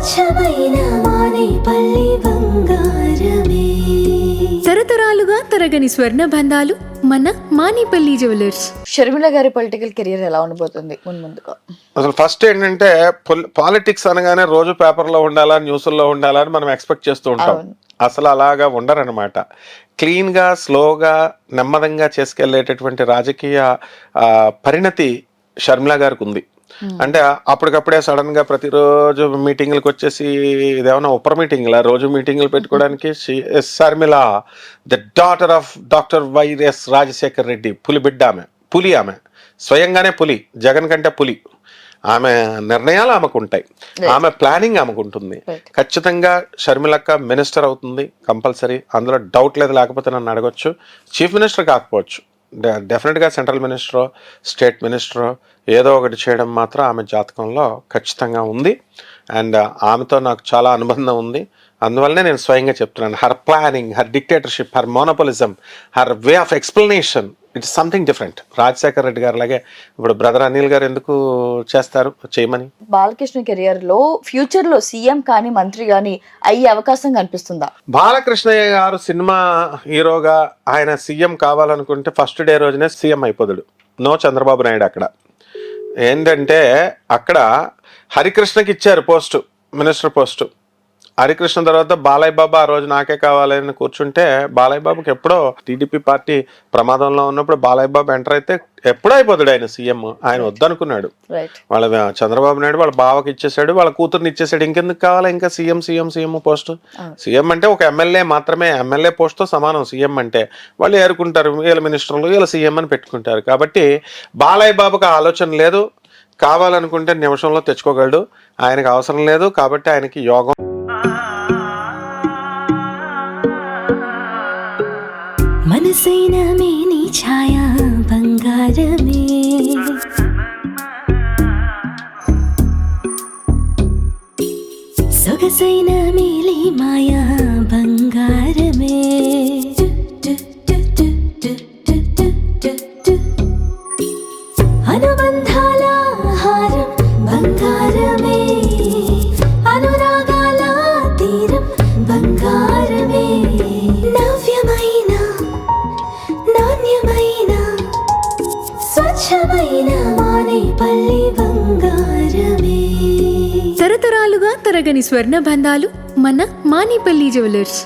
స్వచ్ఛమైన మానేపల్లి బంగారమే. తరతరాలుగా తరగని స్వర్ణ బంధాలు మన మానేపల్లి జ్యువెలర్స్. షర్మిల గారి పొలిటికల్ కెరియర్ ఎలా ఉండబోతుంది ముందుగా? అసలు ఫస్ట్ ఏంటంటే పాలిటిక్స్ అనగానే రోజు పేపర్లో ఉండాలా, న్యూస్లో ఉండాలా అని మనం ఎక్స్పెక్ట్ చేస్తూ ఉంటాం. అసలు అలాగా ఉండరనమాట. క్లీన్గా, స్లోగా, నెమ్మదంగా చేసుకెళ్లేటటువంటి రాజకీయ పరిణతి షర్మిల గారికి ఉంది. అంటే అప్పటికప్పుడే సడన్ గా ప్రతిరోజు మీటింగ్లకు వచ్చేసి ఇదేమన్నా ఉపర మీటింగ్లా, రోజు మీటింగ్లు పెట్టుకోవడానికి Sharmila the daughter of doctor YS Rajasekhar Reddy, పులి బిడ్డ ఆమె, పులి ఆమె, స్వయంగానే పులి, జగన్ కంటే పులి. ఆమె నిర్ణయాలు ఆమెకు ఉంటాయి, ఆమె ప్లానింగ్ ఆమెకు ఉంటుంది. ఖచ్చితంగా షర్మిలక్క మినిస్టర్ అవుతుంది కంపల్సరీ, అందులో డౌట్ లేదు. లేకపోతే నన్ను అడగొచ్చు, చీఫ్ మినిస్టర్ కాకపోవచ్చు, డెఫినెట్గా సెంట్రల్ మినిస్టరో స్టేట్ మినిస్టరో ఏదో ఒకటి చేయడం మాత్రం ఆమె జాతకంలో ఖచ్చితంగా ఉంది. అండ్ ఆమెతో నాకు చాలా అనుబంధం ఉంది. అందువల్లనే నేను స్వయంగా చెప్తున్నాను, her planning, her dictatorship, her monopolism, her way of explanation, it's something different. Rajasekhar Reddy garu లాగే ఇప్పుడు బ్రదర్ అనిల్ గారు ఎందుకు చేస్తారు చేయమని. బాలకృష్ణ కెరియర్ లో ఫ్యూచర్ లో సీఎం కానీ మంత్రి కానీ అయ్యే అవకాశం కనిపిస్తుందా? బాలకృష్ణయ్య గారు సినిమా హీరోగా ఆయన సీఎం కావాలనుకుంటే ఫస్ట్ డే రోజునే సీఎం అయిపోతాడు. నో చంద్రబాబు నాయుడు. అక్కడ ఏంటంటే అక్కడ హరికృష్ణకి ఇచ్చారు పోస్టు, మినిస్టర్ పోస్టు. హరికృష్ణ తర్వాత బాలయ్య బాబు ఆ రోజు నాకే కావాలని కూర్చుంటే బాలయ్య బాబుకి ఎప్పుడో టీడీపీ పార్టీ ప్రమాదంలో ఉన్నప్పుడు బాలయ్య బాబు ఎంటర్ అయితే ఎప్పుడో అయిపోతాడు ఆయన సీఎం. ఆయన వద్దనుకున్నాడు. వాళ్ళ చంద్రబాబు నాయుడు వాళ్ళ బావకి ఇచ్చేసాడు, వాళ్ళ కూతుర్ని ఇచ్చేసాడు. ఇంకెందుకు కావాలా ఇంకా సీఎం పోస్టు? సీఎం అంటే ఒక ఎమ్మెల్యే మాత్రమే, ఎమ్మెల్యే పోస్టుతో సమానం సీఎం అంటే. వాళ్ళు ఏరుకుంటారు, వీళ్ళ మినిస్టర్లు, వీళ్ళ సీఎం అని పెట్టుకుంటారు. కాబట్టి బాలయ్య బాబుకి ఆలోచన లేదు, కావాలనుకుంటే నిమిషంలో తెచ్చుకోగలడు. ఆయనకు అవసరం లేదు, కాబట్టి ఆయనకి యోగం. మనసైన మేని ఛాయా బంగారమే, సొగసైన మేలి మాయా బంగారమే, అనుబంధాల హారం బంగారమే, అనురాగాల తీరం బంగారమే, నవ్యమైన నాణ్యమైన స్వచ్ఛమైన మానేపల్లి బంగారమే. తరతరాలుగా తరగని స్వర్ణ బంధాలు మన మానేపల్లి జ్యువెలర్స్.